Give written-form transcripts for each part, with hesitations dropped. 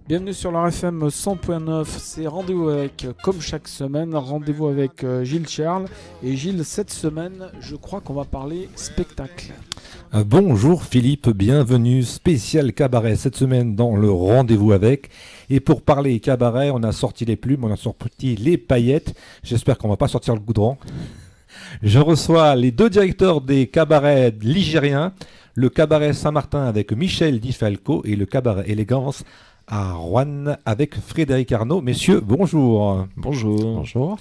Bienvenue sur la FM 100.9, c'est Rendez-vous avec, comme chaque semaine, Rendez-vous avec Gilles Charles. Et Gilles, cette semaine, je crois qu'on va parler spectacle. Bonjour Philippe, bienvenue, spécial cabaret cette semaine dans le Rendez-vous avec. Et pour parler cabaret, on a sorti les plumes, on a sorti les paillettes. J'espère qu'on va pas sortir le goudron. Je reçois les deux directeurs des cabarets ligériens, le cabaret Saint-Martin avec Michel Di Falco et le cabaret Élégance à Roanne avec Frédéric Arnaud. Messieurs, bonjour. Bonjour. Bonjour.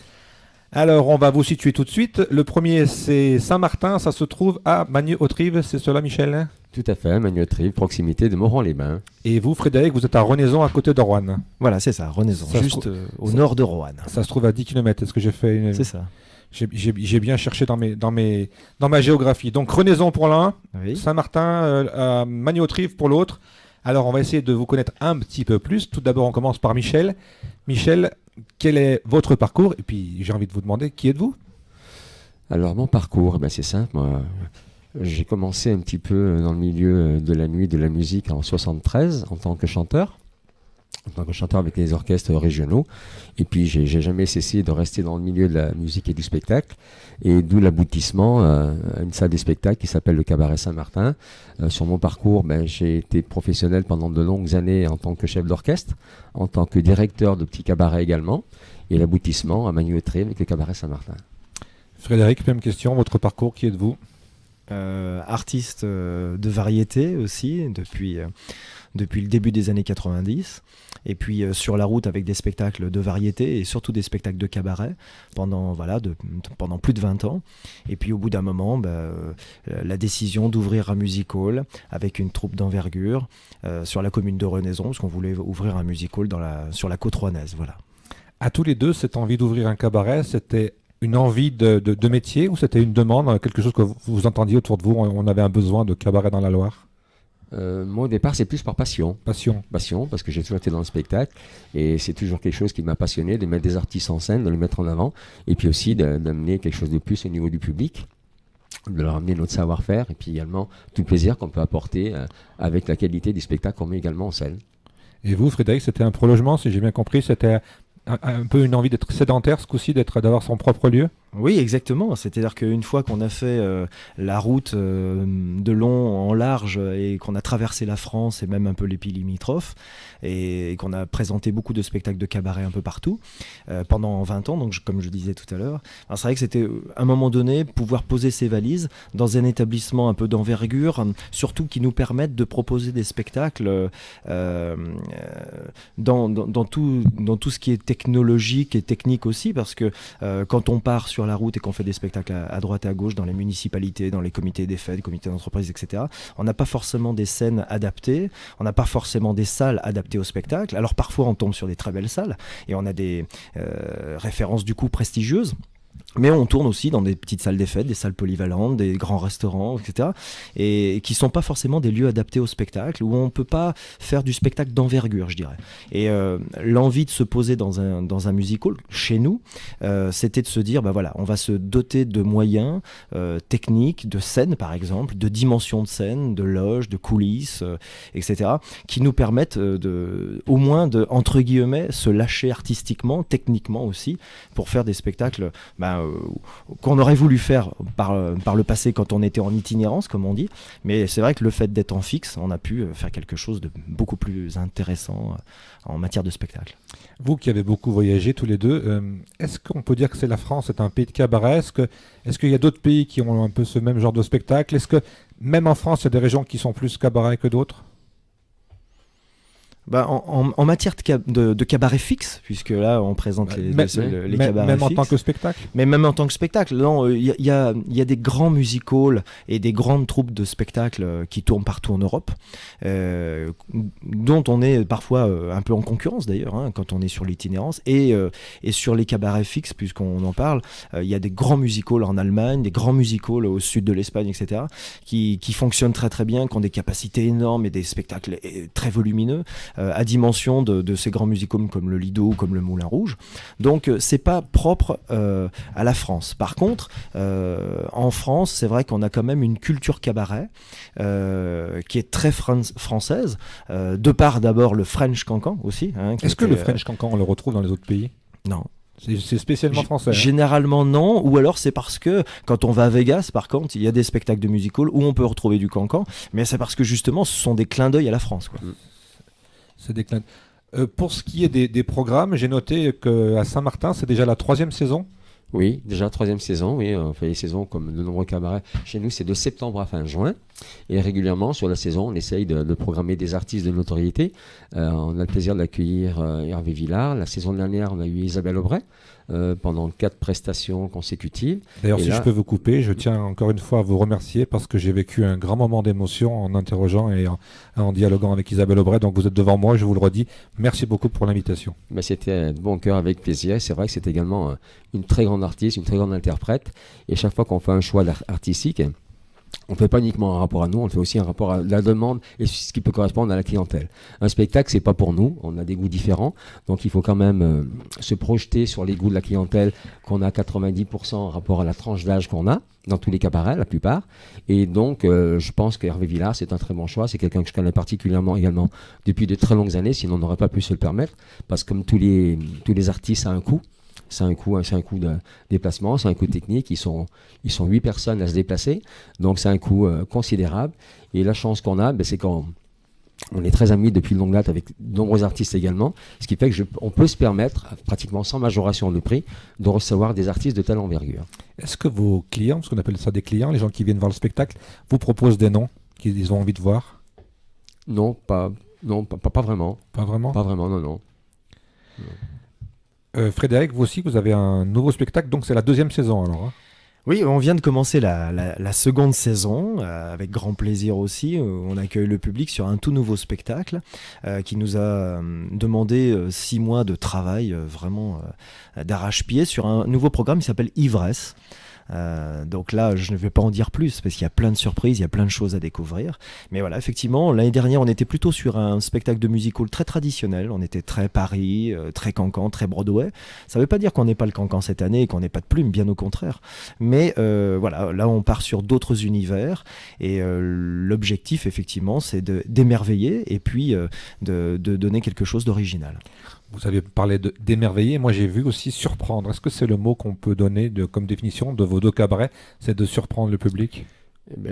Alors, on va vous situer tout de suite. Le premier, c'est Saint-Martin. Ça se trouve à Magny-Autrive. C'est cela, Michel? Tout à fait, Magny-Autrive, proximité de Morand-les-Bains. Et vous, Frédéric, vous êtes à Renaison, à côté de Roanne. Voilà, c'est ça, Renaison, Ça se juste trouve- au nord de Roanne. Ça se trouve à 10 km. Est-ce que j'ai fait une... C'est ça. J'ai bien cherché dans ma géographie. Donc, Renaison pour l'un, Oui. Saint-Martin, à Magny-Autrive pour l'autre. Alors, on va essayer de vous connaître un petit peu plus. Tout d'abord, on commence par Michel. Michel, quel est votre parcours? Et puis, j'ai envie de vous demander, qui êtes-vous? Alors, mon parcours, c'est simple. Moi, j'ai commencé un petit peu dans le milieu de la nuit, de la musique en 73 en tant que chanteur. En tant que chanteur avec les orchestres régionaux. Et puis, j'ai jamais cessé de rester dans le milieu de la musique et du spectacle. Et d'où l'aboutissement à une salle de spectacle qui s'appelle le Cabaret Saint-Martin. Sur mon parcours, j'ai été professionnel pendant de longues années en tant que chef d'orchestre, en tant que directeur de petits cabarets également. Et l'aboutissement à Magny-Autrive avec le Cabaret Saint-Martin. Frédéric, même question. Votre parcours, qui êtes-vous? Artiste de variété aussi, depuis le début des années 90. Et puis sur la route avec des spectacles de variété et surtout des spectacles de cabaret pendant plus de 20 ans. Et puis au bout d'un moment, la décision d'ouvrir un music hall avec une troupe d'envergure sur la commune de Renaison, parce qu'on voulait ouvrir un music hall sur la côte rouennaise. Voilà. À tous les deux, cette envie d'ouvrir un cabaret, c'était une envie de métier ou c'était une demande, quelque chose que vous entendiez autour de vous, on avait un besoin de cabaret dans la Loire? Moi, au départ, c'est plus par passion. Passion. Passion, parce que j'ai toujours été dans le spectacle. Et c'est toujours quelque chose qui m'a passionné, de mettre des artistes en scène, de les mettre en avant. Et puis aussi d'amener quelque chose de plus au niveau du public, de leur amener notre savoir-faire. Et puis également tout le plaisir qu'on peut apporter avec la qualité du spectacle qu'on met également en scène. Et vous, Frédéric, c'était un prolongement, si j'ai bien compris, c'était un peu une envie d'être sédentaire ce coup-ci, d'avoir son propre lieu? Oui, exactement. C'est-à-dire qu'une fois qu'on a fait la route de long en large et qu'on a traversé la France et même un peu les pays limitrophes et qu'on a présenté beaucoup de spectacles de cabaret un peu partout pendant 20 ans, donc comme je disais tout à l'heure, alors c'est vrai que c'était à un moment donné pouvoir poser ses valises dans un établissement un peu d'envergure, surtout qui nous permette de proposer des spectacles dans tout ce qui est technologique et technique aussi, parce que quand on part sur la route et qu'on fait des spectacles à droite et à gauche dans les municipalités, dans les comités des fêtes, comités d'entreprise, etc., on n'a pas forcément des scènes adaptées, on n'a pas forcément des salles adaptées au spectacle. Alors parfois on tombe sur des très belles salles et on a des références du coup prestigieuses. Mais on tourne aussi dans des petites salles des fêtes, des salles polyvalentes, des grands restaurants, etc. Et qui ne sont pas forcément des lieux adaptés au spectacle, où on ne peut pas faire du spectacle d'envergure, je dirais. Et l'envie de se poser dans un music hall, chez nous, c'était de se dire, voilà, on va se doter de moyens techniques, de scènes par exemple, de dimensions de scène, de loges, de coulisses, etc., qui nous permettent au moins de, entre guillemets, se lâcher artistiquement, techniquement aussi, pour faire des spectacles qu'on aurait voulu faire par le passé quand on était en itinérance, comme on dit. Mais c'est vrai que le fait d'être en fixe, on a pu faire quelque chose de beaucoup plus intéressant en matière de spectacle. Vous qui avez beaucoup voyagé tous les deux, est-ce qu'on peut dire que la France est un pays de cabaret? Est-ce qu'il y a d'autres pays qui ont un peu ce même genre de spectacle? Est-ce que même en France, il y a des régions qui sont plus cabaret que d'autres? En matière de cabaret fixe, puisque là on présente les cabarets même en fixes. tant que spectacle. Mais même en tant que spectacle, non, il y a des grands music halls et des grandes troupes de spectacles qui tournent partout en Europe, dont on est parfois un peu en concurrence d'ailleurs, quand on est sur l'itinérance, et sur les cabarets fixes, puisqu'on en parle, il y a des grands music halls en Allemagne, des grands music halls au sud de l'Espagne, etc., qui fonctionnent très très bien, qui ont des capacités énormes et des spectacles très volumineux, à dimension de ces grands musicals comme le Lido ou comme le Moulin Rouge. Donc c'est pas propre à la France. Par contre, en France, c'est vrai qu'on a quand même une culture cabaret qui est très française, de par d'abord le French Cancan aussi. Hein, Est-ce que le French Cancan, on le retrouve dans les autres pays? Non. C'est spécialement français. Généralement non, ou alors c'est parce que quand on va à Vegas, par contre, il y a des spectacles de musical où on peut retrouver du cancan, mais c'est parce que justement ce sont des clins d'œil à la France, quoi. C'est des clins. Pour ce qui est des programmes, j'ai noté qu'à Saint-Martin, c'est déjà la 3e saison. Oui, déjà 3e saison, oui, on fait des saisons comme de nombreux cabarets. Chez nous, c'est de septembre à fin juin. Et régulièrement, sur la saison, on essaye de programmer des artistes de notoriété. On a le plaisir d'accueillir Hervé Villard. La saison dernière, on a eu Isabelle Aubray pendant 4 prestations consécutives. D'ailleurs, si là, je peux vous couper, je tiens encore une fois à vous remercier parce que j'ai vécu un grand moment d'émotion en interrogeant et en dialoguant avec Isabelle Aubray. Donc vous êtes devant moi, je vous le redis. Merci beaucoup pour l'invitation. Mais c'était de bon cœur, avec plaisir. C'est vrai que c'est également une très grande artiste, une très grande interprète. Et chaque fois qu'on fait un choix artistique, on ne fait pas uniquement un rapport à nous, on fait aussi un rapport à la demande et ce qui peut correspondre à la clientèle. Un spectacle, c'est pas pour nous, on a des goûts différents, donc il faut quand même se projeter sur les goûts de la clientèle qu'on a à 90% en rapport à la tranche d'âge qu'on a, dans tous les cabarets, la plupart. Et donc, je pense que Hervé Villard, c'est un très bon choix, c'est quelqu'un que je connais particulièrement également depuis de très longues années, sinon on n'aurait pas pu se le permettre, parce que comme tous les artistes, ça a un coût. C'est un coût de déplacement, c'est un coût technique. Ils sont 8 personnes à se déplacer, donc c'est un coût considérable. Et la chance qu'on a, c'est qu'on est très amis depuis longue date avec de nombreux artistes également, ce qui fait qu'on peut se permettre, pratiquement sans majoration de prix, de recevoir des artistes de telle envergure. Est-ce que vos clients, parce qu'on appelle ça des clients, les gens qui viennent voir le spectacle, vous proposent des noms qu'ils ont envie de voir? Non, pas vraiment. Pas vraiment? Pas vraiment, non. Frédéric, vous aussi, vous avez un nouveau spectacle, donc c'est la 2e saison alors. Hein. Oui, on vient de commencer la seconde saison, avec grand plaisir aussi. On accueille le public sur un tout nouveau spectacle qui nous a demandé 6 mois de travail vraiment d'arrache-pied sur un nouveau programme qui s'appelle Ivresse. Donc là, je ne vais pas en dire plus parce qu'il y a plein de surprises, il y a plein de choses à découvrir. Mais voilà, effectivement, l'année dernière, on était plutôt sur un spectacle de musical très traditionnel. On était très Paris, très Cancan, très Broadway. Ça ne veut pas dire qu'on n'est pas le Cancan cette année et qu'on n'est pas de plume, bien au contraire. Mais voilà, là, on part sur d'autres univers et l'objectif, effectivement, c'est d'émerveiller et puis de donner quelque chose d'original. Vous avez parlé d'émerveiller, moi j'ai vu aussi surprendre. Est-ce que c'est le mot qu'on peut donner comme définition de vos 2 cabarets, c'est de surprendre le public?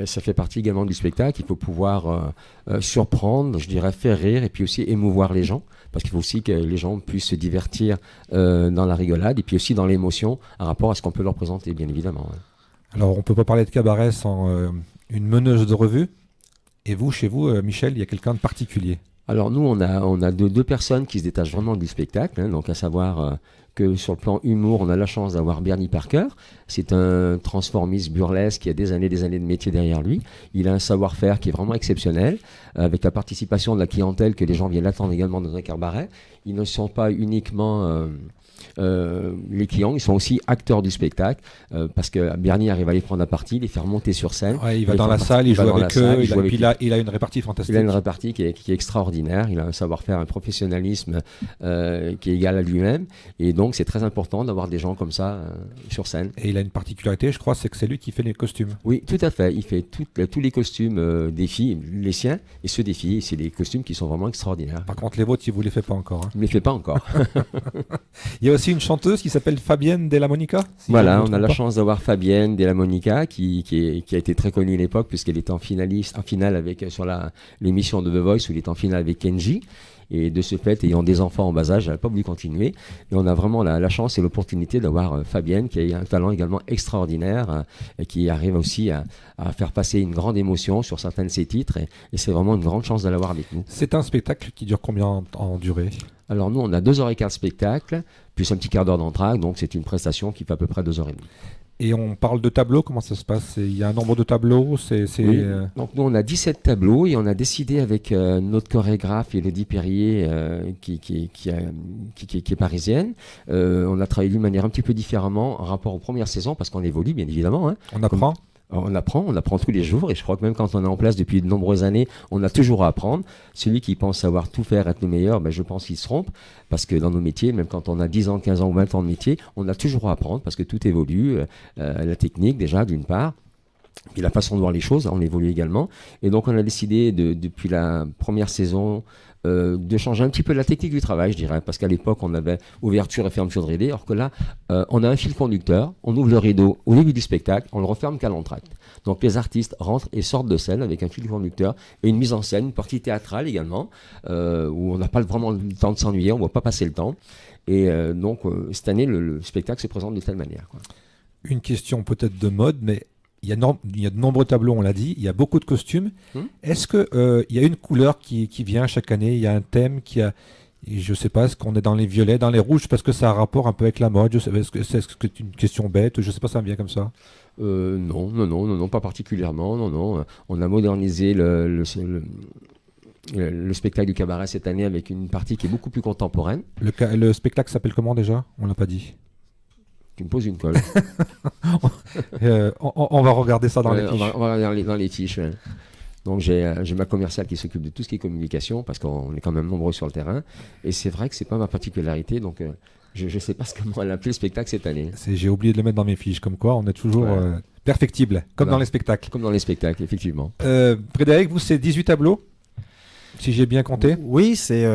Ça fait partie également du spectacle, il faut pouvoir surprendre, je dirais faire rire et puis aussi émouvoir les gens, parce qu'il faut aussi que les gens puissent se divertir dans la rigolade et puis aussi dans l'émotion en rapport à ce qu'on peut leur présenter, bien évidemment. Alors on ne peut pas parler de cabaret sans une meneuse de revue. Et vous, chez vous, Michel, il y a quelqu'un de particulier? Alors nous, on a deux personnes qui se détachent vraiment du spectacle, hein, donc à savoir que sur le plan humour, on a la chance d'avoir Bernie Parker. C'est un transformiste burlesque qui a des années de métier derrière lui. Il a un savoir-faire qui est vraiment exceptionnel, avec la participation de la clientèle que les gens viennent attendre également dans un cabaret. Ils ne sont pas uniquement les clients, ils sont aussi acteurs du spectacle, parce que Bernie arrive à les prendre à partie, les faire monter sur scène. Ouais, il va dans la salle, il joue avec eux, et puis il a une répartie fantastique. Il a une répartie qui est extraordinaire, il a un savoir-faire, un professionnalisme qui est égal à lui-même, et donc c'est très important d'avoir des gens comme ça sur scène. Et il a une particularité, je crois, c'est que c'est lui qui fait les costumes. Oui, tout à fait, il fait tous les costumes des filles, les siens, et ceux des filles, c'est des costumes qui sont vraiment extraordinaires. Par contre, les vôtres, il ne vous les fait pas encore. Hein. Il ne les fait pas encore. Il y a aussi une chanteuse qui s'appelle Fabienne Della Monica. Voilà, on a la chance d'avoir Fabienne Della Monica qui a été très connue à l'époque puisqu'elle était en finale avec sur l'émission de The Voice où il est en finale avec Kenji. Et de ce fait, ayant des enfants en bas âge, elle n'a pas voulu continuer. Et on a vraiment la chance et l'opportunité d'avoir Fabienne, qui a un talent également extraordinaire, et qui arrive aussi à faire passer une grande émotion sur certains de ses titres. Et c'est vraiment une grande chance de l'avoir avec nous. C'est un spectacle qui dure combien en durée ? Alors nous, on a 2h15 de spectacle, plus un petit quart d'heure d'entracte, donc c'est une prestation qui fait à peu près 2h30. Et on parle de tableaux, comment ça se passe ? Il y a un nombre de tableaux Oui. Donc nous on a 17 tableaux et on a décidé avec notre chorégraphe Élodie Perrier qui est parisienne, on a travaillé d'une manière un petit peu différemment en rapport aux premières saisons parce qu'on évolue bien évidemment. Hein, on apprend. On apprend tous les jours, et je crois que même quand on est en place depuis de nombreuses années, on a toujours à apprendre. Celui qui pense savoir tout faire, être le meilleur, je pense qu'il se trompe, parce que dans nos métiers, même quand on a 10 ans, 15 ans ou 20 ans de métier, on a toujours à apprendre, parce que tout évolue, la technique déjà, d'une part, et la façon de voir les choses, on évolue également. Et donc on a décidé, depuis la première saison, de changer un petit peu la technique du travail, je dirais, parce qu'à l'époque on avait ouverture et fermeture de rideau, alors que là on a un fil conducteur, on ouvre le rideau au début du spectacle, on le referme qu'à l'entracte. Donc les artistes rentrent et sortent de scène avec un fil conducteur et une mise en scène, une partie théâtrale également, où on n'a pas vraiment le temps de s'ennuyer, on ne voit pas passer le temps. Et donc cette année le spectacle se présente de telle manière, quoi. Une question peut-être de mode, mais il y a de nombreux tableaux, on l'a dit, il y a beaucoup de costumes. Est-ce qu'il y a une couleur qui vient chaque année, il y a un thème je ne sais pas, est-ce qu'on est dans les violets, dans les rouges, parce que ça a un rapport un peu avec la mode, est-ce que c'est une question bête, je ne sais pas, ça me vient comme ça. Non, pas particulièrement, non. On a modernisé le spectacle du cabaret cette année avec une partie qui est beaucoup plus contemporaine. Le spectacle s'appelle comment déjà? On l'a pas dit. Tu me poses une colle. On va regarder ça dans les fiches. On va regarder dans les fiches. Ouais. Donc j'ai ma commerciale qui s'occupe de tout ce qui est communication, parce qu'on est quand même nombreux sur le terrain. Et c'est vrai que c'est pas ma particularité, donc je ne sais pas comment elle a appelé le spectacle cette année. J'ai oublié de le mettre dans mes fiches, comme quoi on est toujours perfectible, comme dans les spectacles. Comme dans les spectacles, effectivement. Frédéric, vous, c'est 18 tableaux, si j'ai bien compté? Oui, c'est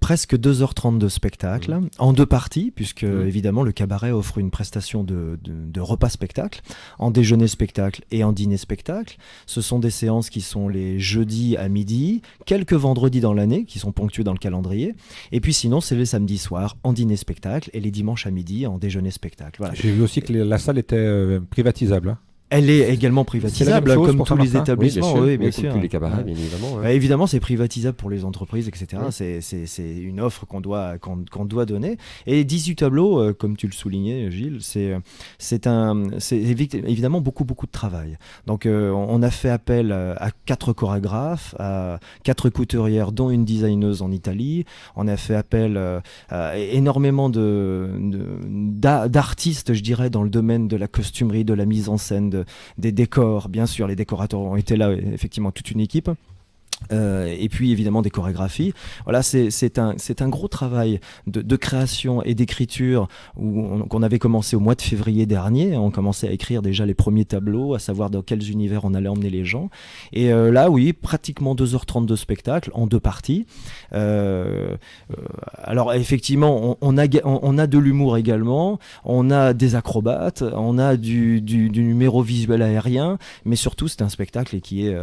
presque 2h30 de spectacle, en 2 parties, puisque évidemment le cabaret offre une prestation de repas-spectacle, en déjeuner-spectacle et en dîner-spectacle. Ce sont des séances qui sont les jeudis à midi, quelques vendredis dans l'année, qui sont ponctués dans le calendrier, et puis sinon c'est les samedis soirs en dîner-spectacle et les dimanches à midi en déjeuner-spectacle. Voilà. J'ai vu aussi que la salle était privatisable. Hein. Elle est également privatisable, comme tous les établissements. Oui, bien sûr. Comme tous les cabarets, bien évidemment. Ouais. Évidemment, c'est privatisable pour les entreprises, etc. C'est une offre qu'on doit donner. Et 18 tableaux, comme tu le soulignais, Gilles, c'est évidemment beaucoup de travail. Donc, on a fait appel à 4 chorégraphes, à 4 couturières, dont une designeuse en Italie. On a fait appel à énormément d'artistes, je dirais, dans le domaine de la costumerie, de la mise en scène, des décors, bien sûr, les décorateurs ont été là, effectivement, toute une équipe. Et puis évidemment des chorégraphies. Voilà, c'est un gros travail de création et d'écriture qu'on avait commencé au mois de février dernier. On commençait à écrire déjà les premiers tableaux, à savoir dans quels univers on allait emmener les gens. Et là, oui, pratiquement 2h30 de spectacle en 2 parties. Alors effectivement, on a de l'humour également, on a des acrobates, on a du numéro visuel aérien, mais surtout c'est un spectacle qui est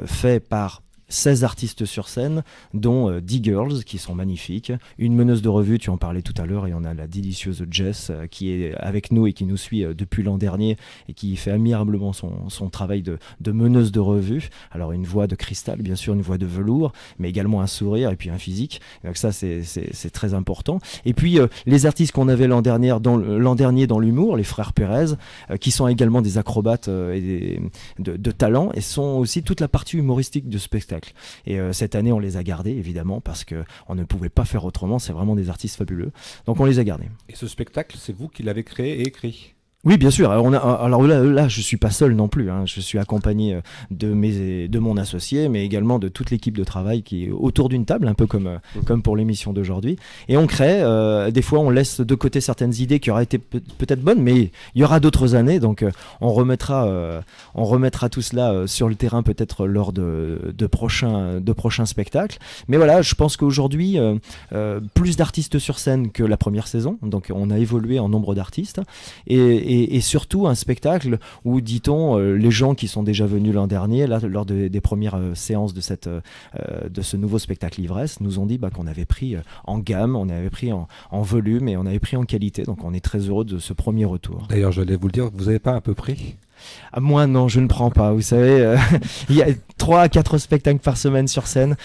fait par 16 artistes sur scène, dont 10 girls qui sont magnifiques, une meneuse de revue, tu en parlais tout à l'heure, et on a la délicieuse Jess qui est avec nous et qui nous suit depuis l'an dernier et qui fait admirablement son travail de meneuse de revue. Alors une voix de cristal, bien sûr, une voix de velours, mais également un sourire et puis un physique. Donc ça, c'est très important. Et puis les artistes qu'on avait l'an dernier dans l'humour, les frères Pérez, qui sont également des acrobates et de talent, et sont aussi toute la partie humoristique du spectacle. Et cette année, on les a gardés, évidemment, parce qu'on ne pouvait pas faire autrement. C'est vraiment des artistes fabuleux. Donc, on les a gardés. Et ce spectacle, c'est vous qui l'avez créé et écrit? Oui, bien sûr. Alors là, je suis pas seul non plus. Hein. Je suis accompagné de mon associé, mais également de toute l'équipe de travail qui est autour d'une table, un peu comme pour l'émission d'aujourd'hui. Et on crée. Des fois, on laisse de côté certaines idées qui auraient été peut-être bonnes, mais il y aura d'autres années. Donc, on remettra tout cela sur le terrain peut-être lors de prochains spectacles. Mais voilà, je pense qu'aujourd'hui, plus d'artistes sur scène que la première saison. Donc, on a évolué en nombre d'artistes et surtout un spectacle où, dit-on, les gens qui sont déjà venus l'an dernier, là, lors des premières séances de ce nouveau spectacle Ivresse, nous ont dit qu'on avait pris en gamme, on avait pris en volume et on avait pris en qualité. Donc on est très heureux de ce premier retour. D'ailleurs, j'allais vous le dire, vous n'avez pas un peu pris? Moi, non, je ne prends pas. Vous savez, il y a 3 à 4 spectacles par semaine sur scène.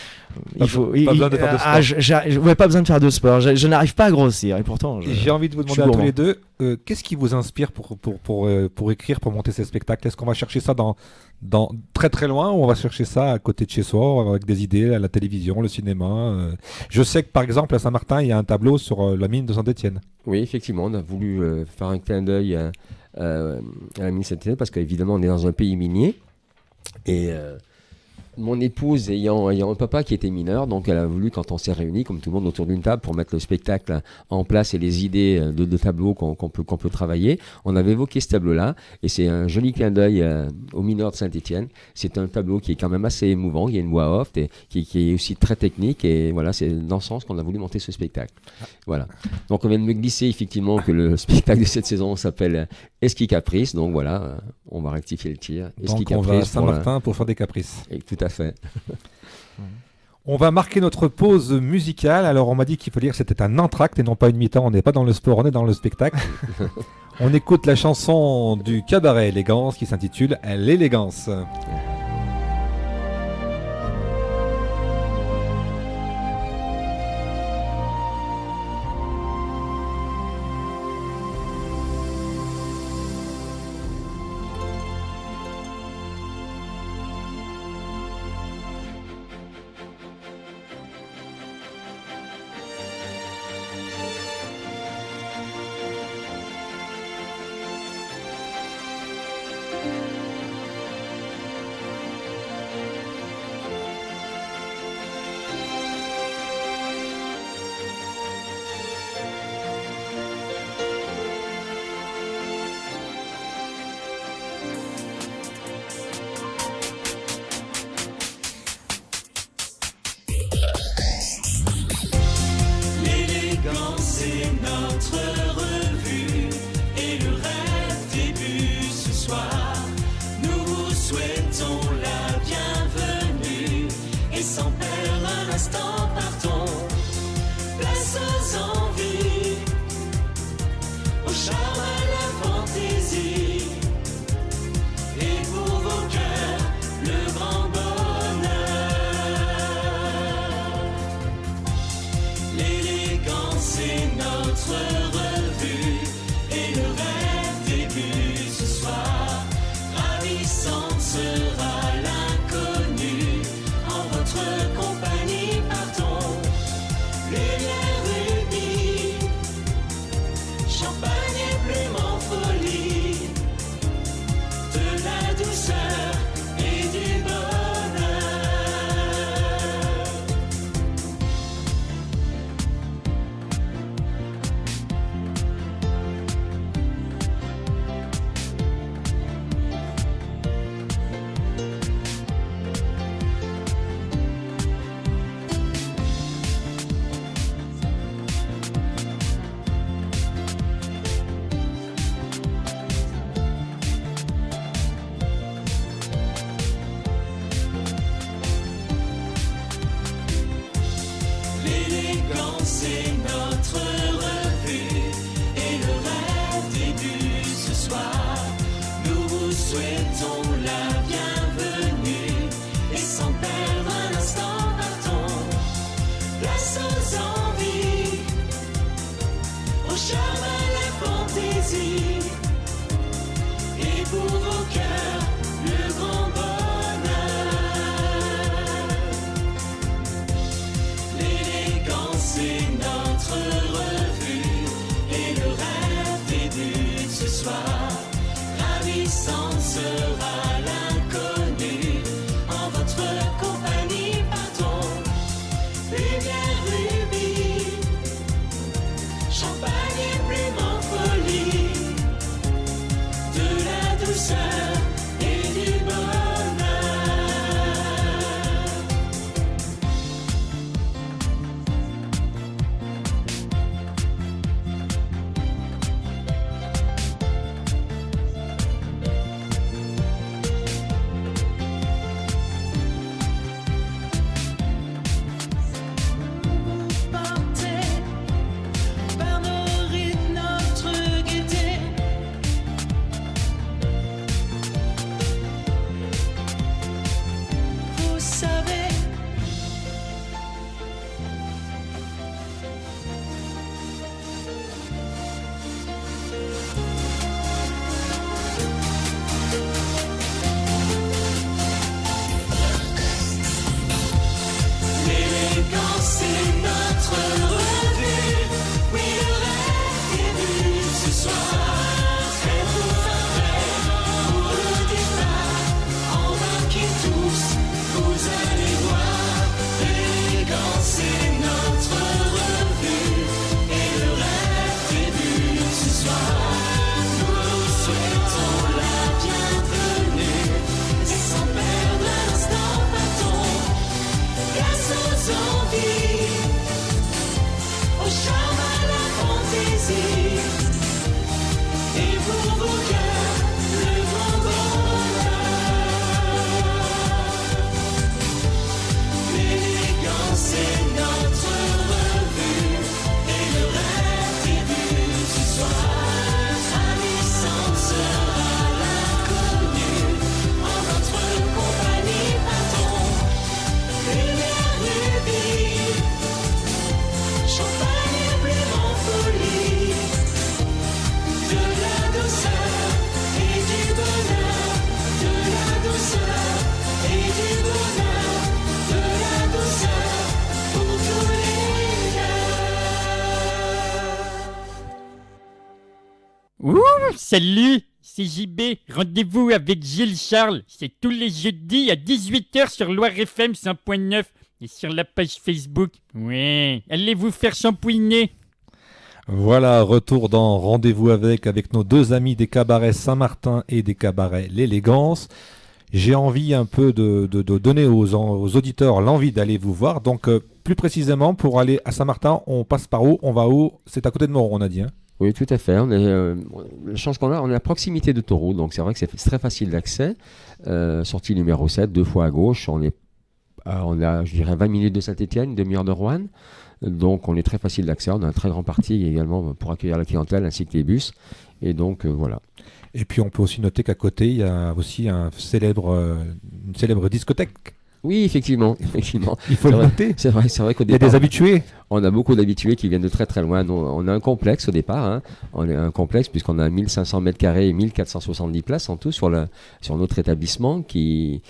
Pas besoin de faire de sport. Pas besoin de faire de sport. Je n'arrive pas à grossir. Et pourtant, j'ai envie de vous demander à tous les deux, qu'est-ce qui vous inspire pour écrire, pour monter ces spectacles? Est-ce qu'on va chercher ça dans très très loin, ou on va chercher ça à côté de chez soi, avec des idées à la télévision, le cinéma? Je sais que par exemple à Saint-Martin, il y a un tableau sur la mine de Saint-Étienne. Oui, effectivement, on a voulu faire un clin d'œil à la municipalité parce qu'évidemment, on est dans un pays minier. Et mon épouse ayant un papa qui était mineur, donc elle a voulu, quand on s'est réunis, comme tout le monde autour d'une table, pour mettre le spectacle en place et les idées de tableaux qu'on peut travailler, on avait évoqué ce tableau-là, et c'est un joli clin d'œil aux mineurs de Saint-Étienne. C'est un tableau qui est quand même assez émouvant, il y a une voix off, et qui est aussi très technique, et voilà, c'est dans ce sens qu'on a voulu monter ce spectacle. Voilà. Donc on vient de me glisser effectivement que le spectacle de cette saison s'appelle Esquis Caprice, donc voilà, on va rectifier le tir. Donc on va à Saint-Martin pour faire des caprices. Et tout à fait. On va marquer notre pause musicale. Alors on m'a dit qu'il faut dire que c'était un entracte et non pas une mi-temps. On n'est pas dans le sport, on est dans le spectacle. On écoute la chanson du cabaret Élégance qui s'intitule L'élégance. Ouh, salut, c'est JB. Rendez-vous avec Gilles Charles. C'est tous les jeudis à 18h sur Loire FM 100.9 et sur la page Facebook. Ouais, allez vous faire shampouiner. Voilà, retour dans Rendez-vous avec nos deux amis des cabarets Saint-Martin et des cabarets L'Élégance. J'ai envie un peu de donner aux auditeurs l'envie d'aller vous voir. Donc, plus précisément, pour aller à Saint-Martin, on passe par où? On va où? C'est à côté de Moron, on a dit. Hein. Oui, tout à fait. La chance qu'on a, on est à proximité d'autoroute, donc c'est vrai que c'est très facile d'accès. Sortie numéro 7, 2 fois à gauche. On a, je dirais, 20 minutes de Saint-Étienne, une demi-heure de Roanne. Donc on est très facile d'accès. On a un très grand parking également pour accueillir la clientèle ainsi que les bus. Et donc voilà. Et puis on peut aussi noter qu'à côté, il y a aussi une célèbre discothèque. Oui, effectivement. Il faut le noter. C'est vrai qu'au Il y a départ, des habitués. on a beaucoup d'habitués qui viennent de très très loin. On a un complexe au départ. Hein. On a un complexe puisqu'on a 1500 mètres carrés et 1470 places en tout sur notre établissement, une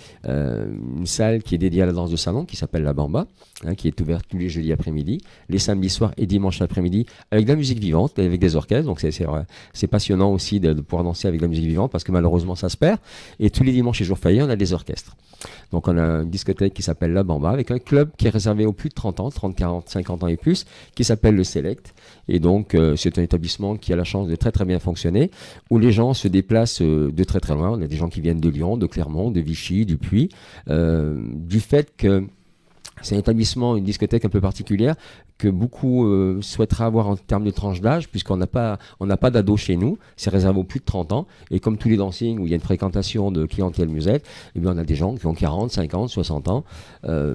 salle qui est dédiée à la danse de salon qui s'appelle La Bamba, hein, qui est ouverte tous les jeudis après-midi, les samedis soirs et dimanches après-midi avec de la musique vivante, avec des orchestres. Donc c'est passionnant aussi de pouvoir danser avec de la musique vivante parce que malheureusement ça se perd. Et tous les dimanches et jours fériés, on a des orchestres. Donc on a une discothèque qui s'appelle La Bamba avec un club qui est réservé aux plus de 30 ans, 30, 40, 50 ans et plus, qui s'appelle le Select. Et donc c'est un établissement qui a la chance de très très bien fonctionner, où les gens se déplacent de très très loin. On a des gens qui viennent de Lyon, de Clermont, de Vichy, du Puy, du fait que c'est un établissement, une discothèque un peu particulière que beaucoup souhaiteraient avoir en termes de tranche d'âge, puisqu'on n'a pas d'ados chez nous, c'est réservé aux plus de 30 ans, et comme tous les dancings où il y a une fréquentation de clientèle musette, eh bien on a des gens qui ont 40, 50, 60 ans.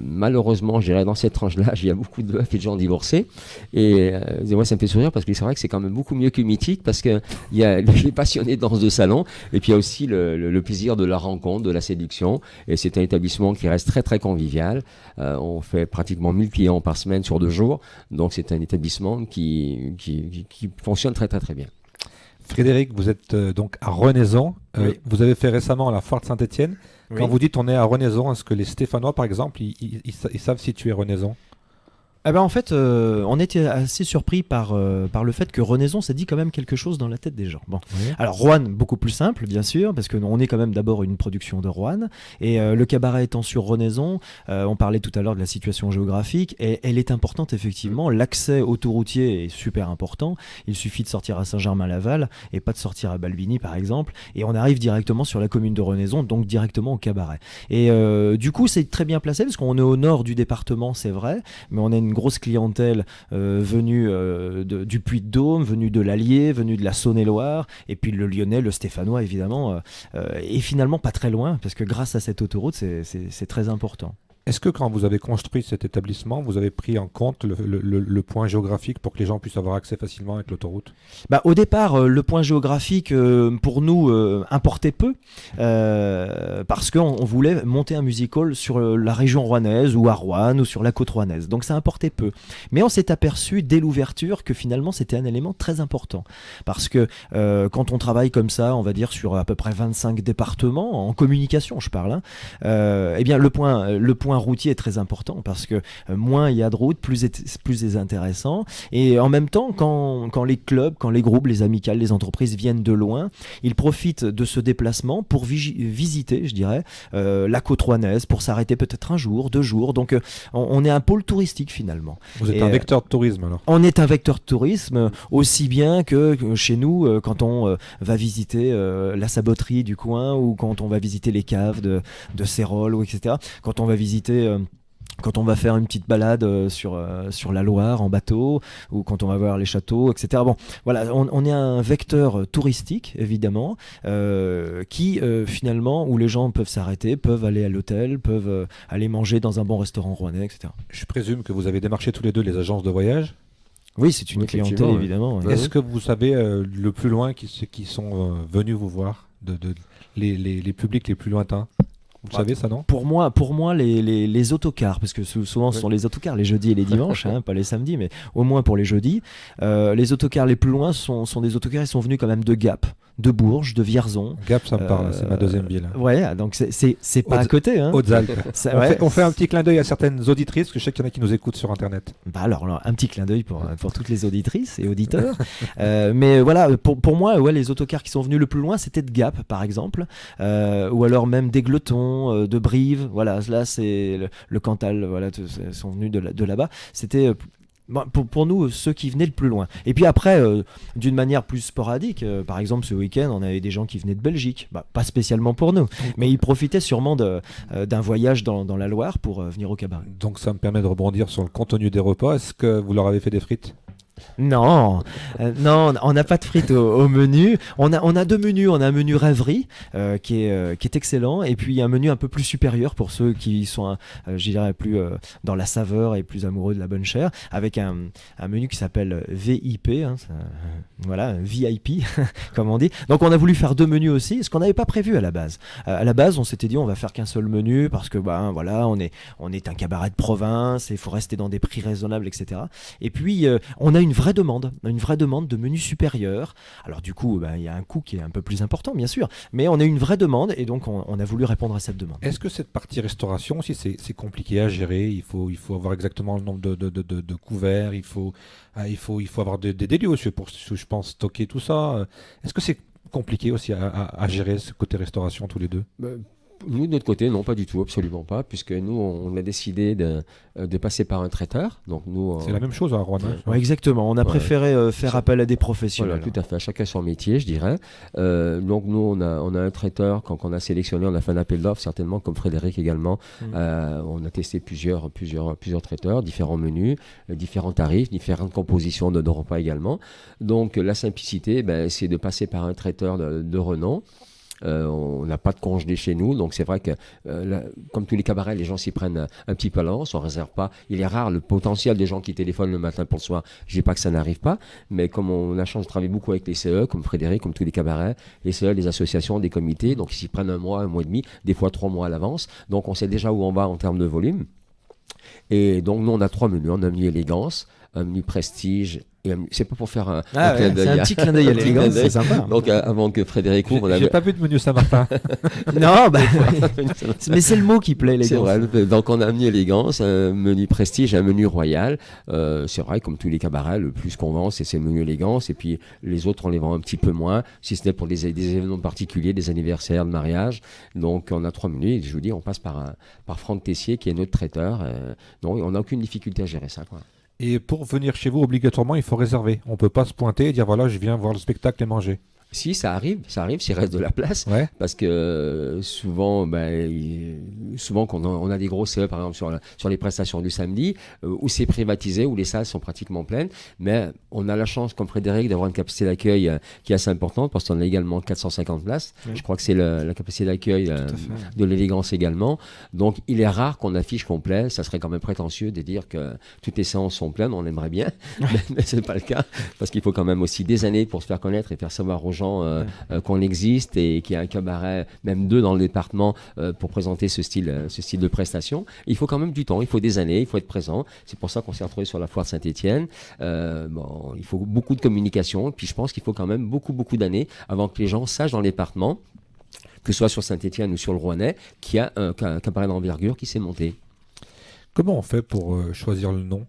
Malheureusement, je dirais dans cette tranche d'âge, il y a beaucoup de veufs et de gens divorcés, et moi ça me fait sourire parce que c'est vrai que c'est quand même beaucoup mieux que mythique, parce qu'il y a les passionnés de danse de salon, et puis il y a aussi le plaisir de la rencontre, de la séduction, et c'est un établissement qui reste très très convivial. On fait pratiquement 1000 clients par semaine sur 2 jours. Donc c'est un établissement qui fonctionne très très très bien. Frédéric, vous êtes donc à Renaison. Oui. Vous avez fait récemment la Foire de Saint-Étienne. Oui. Quand vous dites on est à Renaison, est-ce que les Stéphanois par exemple, ils savent situer Renaison? Eh ben en fait, on était assez surpris par le fait que Renaison, ça dit quand même quelque chose dans la tête des gens. Bon. Oui. Alors Roanne, beaucoup plus simple, bien sûr, parce qu'on est quand même d'abord une production de Roanne. Et le cabaret étant sur Renaison, on parlait tout à l'heure de la situation géographique, et elle est importante effectivement. L'accès autoroutier est super important. Il suffit de sortir à Saint-Germain-Laval et pas de sortir à Balbini, par exemple. Et on arrive directement sur la commune de Renaison, donc directement au cabaret. Et du coup, c'est très bien placé, parce qu'on est au nord du département, c'est vrai, mais on a une grosse clientèle venue du Puy-de-Dôme, venue de l'Allier, venue de la Saône-et-Loire, et puis le Lyonnais, le Stéphanois évidemment, et finalement pas très loin, parce que grâce à cette autoroute, c'est très important. Est-ce que quand vous avez construit cet établissement, vous avez pris en compte le point géographique pour que les gens puissent avoir accès facilement avec l'autoroute? Bah, au départ, le point géographique, pour nous, importait peu, parce qu'on voulait monter un musical sur la région rouennaise, ou à Roanne, ou sur la côte rouennaise. Donc ça importait peu. Mais on s'est aperçu dès l'ouverture que finalement c'était un élément très important. Parce que quand on travaille comme ça, on va dire sur à peu près 25 départements, en communication je parle, eh bien le point routier est très important, parce que moins il y a de routes, plus c'est intéressant. Et en même temps, quand les clubs, quand les groupes, les amicales, les entreprises viennent de loin, ils profitent de ce déplacement pour visiter, je dirais, la côte rouennaise, pour s'arrêter peut-être un jour, 2 jours. Donc on est un pôle touristique finalement. Vous êtes un vecteur de tourisme alors? On est un vecteur de tourisme, aussi bien que chez nous, quand on va visiter la saboterie du coin, ou quand on va visiter les caves de Cérol, ou etc. Quand on va visiter quand on va faire une petite balade sur la Loire en bateau, ou quand on va voir les châteaux, etc. Bon, voilà, on est un vecteur touristique, évidemment, qui finalement, où les gens peuvent s'arrêter, peuvent aller à l'hôtel, peuvent aller manger dans un bon restaurant rouennais, etc. Je présume que vous avez démarché tous les deux les agences de voyage. Oui, c'est une Oui, clientèle, effectivement, évidemment. ouais. Est-ce que vous savez le plus loin qui sont venus vous voir, les publics les plus lointains? Vous savez ça, non? Pour moi les autocars, parce que souvent ce sont les autocars les jeudis et les dimanches, pas les samedis, mais au moins pour les jeudis. Les autocars les plus loin sont des autocars, ils sont venus quand même de Gap, de Bourges, de Vierzon. Gap, ça me parle, c'est ma deuxième ville. Ouais, donc c'est pas à côté. Hein. Hautes-Alpes. Ouais. On fait un petit clin d'œil à certaines auditrices, parce que je sais qu'il y en a qui nous écoutent sur Internet. Bah alors, un petit clin d'œil pour toutes les auditrices et auditeurs. Mais voilà, pour moi, ouais, les autocars qui sont venus le plus loin, c'était de Gap, par exemple, ou alors même d'Égletons, de Brive. Voilà, là, c'est le Cantal, voilà, sont venus de là-bas. C'était pour nous ceux qui venaient le plus loin. Et puis après, d'une manière plus sporadique, par exemple ce week-end, on avait des gens qui venaient de Belgique. Pas spécialement pour nous, mais ils profitaient sûrement d'un voyage dans la Loire pour venir au cabaret. Donc ça me permet de rebondir sur le contenu des repas. Est-ce que vous leur avez fait des frites ? Non, on n'a pas de frites au menu. On a deux menus. On a un menu rêverie qui est excellent, et puis un menu un peu plus supérieur pour ceux qui sont, je dirais, plus dans la saveur et plus amoureux de la bonne chair, avec un menu qui s'appelle VIP, hein, voilà, VIP comme on dit. Donc on a voulu faire deux menus aussi, ce qu'on n'avait pas prévu à la base. À la base, on s'était dit on va faire qu'un seul menu parce que voilà, on est un cabaret de province et il faut rester dans des prix raisonnables, etc. Et puis on a une vraie demande de menus supérieurs. Alors du coup, il y a un coût qui est un peu plus important, bien sûr, mais on a une vraie demande et donc on a voulu répondre à cette demande. Est-ce que cette partie restauration aussi, c'est compliqué à gérer ? Il faut avoir exactement le nombre de couverts, il faut avoir des lieux aussi pour, je pense, stocker tout ça. Est-ce que c'est compliqué aussi à gérer ce côté restauration tous les deux ? Nous, de notre côté, non, pas du tout, absolument pas, puisque nous, on a décidé de passer par un traiteur. Donc nous, c'est la même chose à Rouen. Ouais, exactement. On a préféré faire appel à des professionnels. Voilà, tout à fait. Chacun son métier, je dirais. Donc nous, on a un traiteur. Quand on a sélectionné, on a fait un appel d'offres, certainement, comme Frédéric également. On a testé plusieurs traiteurs, différents menus, différents tarifs, différentes compositions de repas également. Donc la simplicité, c'est de passer par un traiteur de renom. On n'a pas de congelé chez nous, donc c'est vrai que comme tous les cabarets, les gens s'y prennent un petit peu à l'avance, on ne réserve pas. Il est rare le potentiel des gens qui téléphonent le matin pour le soir. Je ne dis pas que ça n'arrive pas, mais comme on a la chance de travailler beaucoup avec les CE, comme Frédéric, comme tous les cabarets, les CE, les associations, des comités, donc ils s'y prennent un mois et demi, des fois 3 mois à l'avance. Donc on sait déjà où on va en termes de volume. Et donc nous on a 3 menus, on a un menu élégance, un menu prestige. C'est pas pour faire un clin d'œil. C'est un petit clin d'œil à l'élégance, c'est sympa. Donc avant que Frédéric ouvre, j'ai pas vu de menu Saint-Martin. Non, mais c'est le mot qui plaît, l'élégance. C'est vrai. Donc on a un menu élégance, un menu prestige, un menu royal. C'est vrai, comme tous les cabarets, le plus qu'on vend, c'est le menu élégance. Et puis les autres, on les vend un petit peu moins, si ce n'est pour des événements particuliers, des anniversaires, de mariage. Donc on a 3 menus. Et je vous dis, on passe par Franck Tessier, qui est notre traiteur. Donc on n'a aucune difficulté à gérer ça, quoi. Et pour venir chez vous, obligatoirement, il faut réserver. On ne peut pas se pointer et dire voilà, je viens voir le spectacle et manger. Si, ça arrive s'il reste de la place. Ouais. Parce que souvent, quand on a des gros CE, par exemple, sur les prestations du samedi, où c'est privatisé, où les salles sont pratiquement pleines. Mais on a la chance, comme Frédéric, d'avoir une capacité d'accueil qui est assez importante, parce qu'on a également 450 places. Oui. Je crois que c'est la capacité d'accueil de l'élégance également. Donc, il est rare qu'on affiche complet. Ça serait quand même prétentieux de dire que toutes les séances sont pleines. On aimerait bien, mais ce n'est pas le cas. Parce qu'il faut quand même aussi des années pour se faire connaître et faire savoir aux gens qu'on existe et qu'il y a un cabaret, même 2 dans le département, pour présenter ce style de prestation. Il faut quand même du temps, il faut des années, il faut être présent. C'est pour ça qu'on s'est retrouvé sur la foire de Saint-Étienne. Il faut beaucoup de communication, et puis je pense qu'il faut quand même beaucoup d'années avant que les gens sachent dans le département, que ce soit sur Saint-Étienne ou sur le Rouennais, qu'il y a un cabaret d'envergure qui s'est monté. Comment on fait pour choisir le nom ?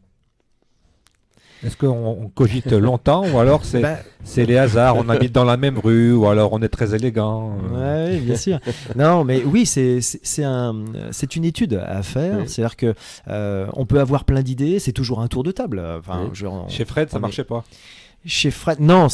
Est-ce qu'on cogite longtemps ou alors c'est les hasards, on habite dans la même rue ou alors on est très élégant Oui, bien sûr. Non, mais oui, c'est une étude à faire. Oui. C'est-à-dire que on peut avoir plein d'idées, c'est toujours un tour de table. Enfin, chez Fred, ça marchait pas. Chez Fred, non,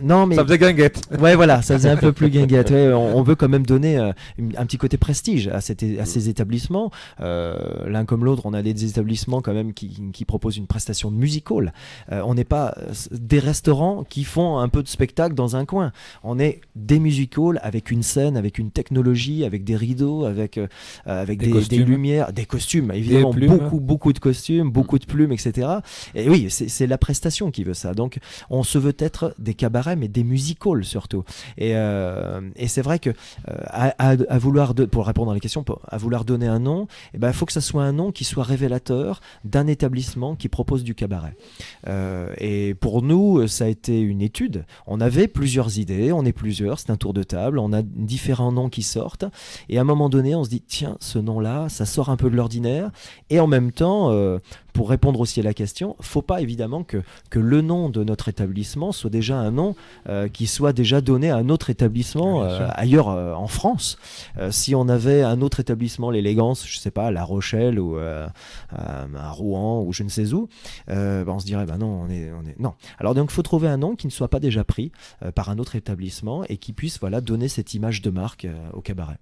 non, mais ça faisait guinguette. Ouais, voilà, ça faisait un peu plus guinguette. Ouais, on veut quand même donner un petit côté prestige à ces établissements. L'un comme l'autre, on a des établissements quand même qui proposent une prestation de music hall. On n'est pas des restaurants qui font un peu de spectacle dans un coin. On est des music halls avec une scène, avec une technologie, avec des rideaux, avec des lumières, des costumes, évidemment, beaucoup de costumes, beaucoup de plumes, etc. Et oui, c'est la prestation qui veut ça. Donc on se veut être des cabarets, mais des music halls surtout. Et c'est vrai que à vouloir, pour répondre à la question, à vouloir donner un nom, il faut que ça soit un nom qui soit révélateur d'un établissement qui propose du cabaret. Et pour nous, ça a été une étude. On avait plusieurs idées, on est plusieurs, c'est un tour de table, on a différents noms qui sortent. Et à un moment donné, on se dit, tiens, ce nom-là, ça sort un peu de l'ordinaire. Et en même temps, pour répondre aussi à la question, faut pas évidemment que le nom de notre établissement soit déjà un nom qui soit déjà donné à un autre établissement ailleurs en France. Si on avait un autre établissement, l'Élégance, je sais pas, à La Rochelle ou à Rouen ou je ne sais où, on se dirait non, on est non. Alors donc il faut trouver un nom qui ne soit pas déjà pris par un autre établissement et qui puisse donner cette image de marque au cabaret.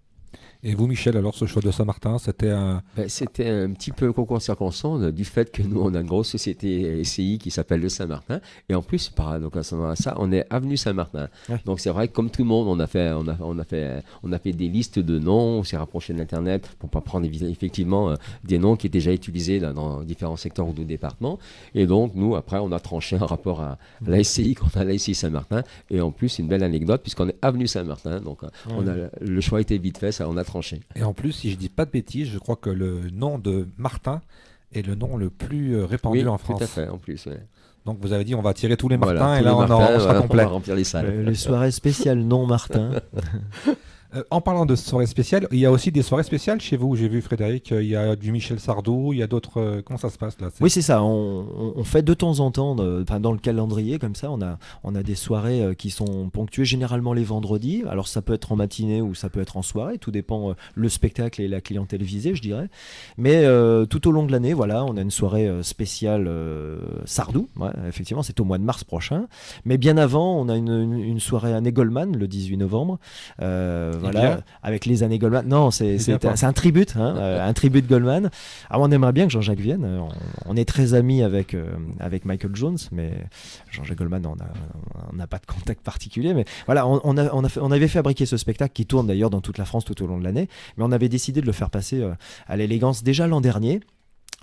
Et vous, Michel, alors ce choix de Saint-Martin, c'était un... C'était un petit peu concours circonstance du fait que nous, on a une grosse société SCI qui s'appelle le Saint-Martin. Et en plus, paradoxalement à ça, on est avenue Saint-Martin. Ouais. Donc c'est vrai que comme tout le monde, on a fait des listes de noms, on s'est rapproché de l'Internet pour pas prendre effectivement des noms qui étaient déjà utilisés dans différents secteurs ou de départements. Et donc, nous, après, on a tranché un rapport à la SCI quand on a la SCI Saint-Martin. Et en plus, une belle anecdote, puisqu'on est avenue Saint-Martin. Donc, le choix a été vite fait, ça, on a tranché. Et en plus, si je dis pas de bêtises, je crois que le nom de Martin est le nom le plus répandu en France. Tout à fait, en plus. Ouais. Donc vous avez dit on va tirer tous les Martins et là on sera complet. On va remplir les salles. Les soirées spéciales non Martin. En parlant de soirées spéciales, il y a aussi des soirées spéciales chez vous. J'ai vu Frédéric, il y a du Michel Sardou, il y a d'autres. Comment ça se passe là? Oui, c'est ça. On fait de temps en temps, dans le calendrier comme ça, on a des soirées qui sont ponctuées généralement les vendredis. Alors ça peut être en matinée ou ça peut être en soirée, tout dépend le spectacle et la clientèle visée, je dirais. Mais tout au long de l'année, voilà, on a une soirée spéciale Sardou. Ouais, effectivement, c'est au mois de mars prochain. Mais bien avant, on a une soirée Anne Goldman le 18 novembre. Voilà, avec les années Goldman. Non, c'est un tribute, un tribute Goldman. Alors on aimerait bien que Jean-Jacques vienne. On est très amis avec Michael Jones, mais Jean-Jacques Goldman, on n'a pas de contact particulier. Mais voilà, on avait fabriqué ce spectacle qui tourne d'ailleurs dans toute la France tout au long de l'année, mais on avait décidé de le faire passer à l'Élégance déjà l'an dernier.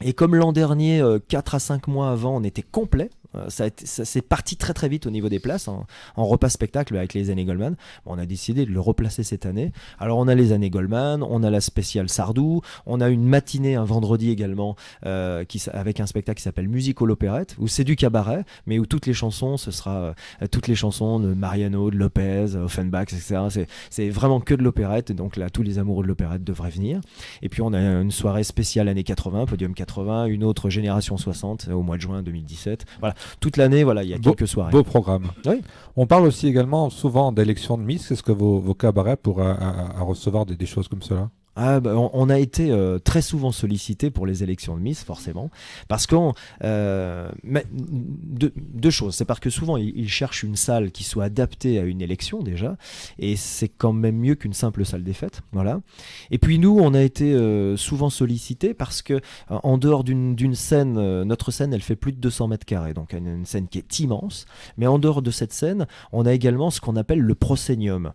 Et comme l'an dernier, 4 à 5 mois avant, on était complet. Ça s'est parti très très vite au niveau des places en repas spectacle avec les années Goldman. On a décidé de le replacer cette année. Alors on a les années Goldman, on a la spéciale Sardou, on a une matinée un vendredi également avec un spectacle qui s'appelle Musique Hall Opérette, où c'est du cabaret, mais où toutes les chansons, ce sera toutes les chansons de Mariano, de Lopez, Offenbach, etc. C'est vraiment que de l'opérette, et donc là tous les amoureux de l'opérette devraient venir. Et puis on a une soirée spéciale années 80, Podium 80, une autre Génération 60 au mois de juin 2017. Voilà. Toute l'année, voilà, il y a quelques soirées. Beau programme. Oui. On parle aussi également souvent d'élections de Miss. Est-ce que vos cabarets pourraient recevoir des choses comme cela? On a été très souvent sollicité pour les élections de Miss, forcément, parce qu'on deux choses. C'est parce que souvent ils cherchent une salle qui soit adaptée à une élection déjà, et c'est quand même mieux qu'une simple salle des fêtes, voilà. Et puis nous, on a été souvent sollicité parce que en dehors d'une scène, notre scène, elle fait plus de 200 mètres carrés, donc une scène qui est immense. Mais en dehors de cette scène, on a également ce qu'on appelle le proscenium,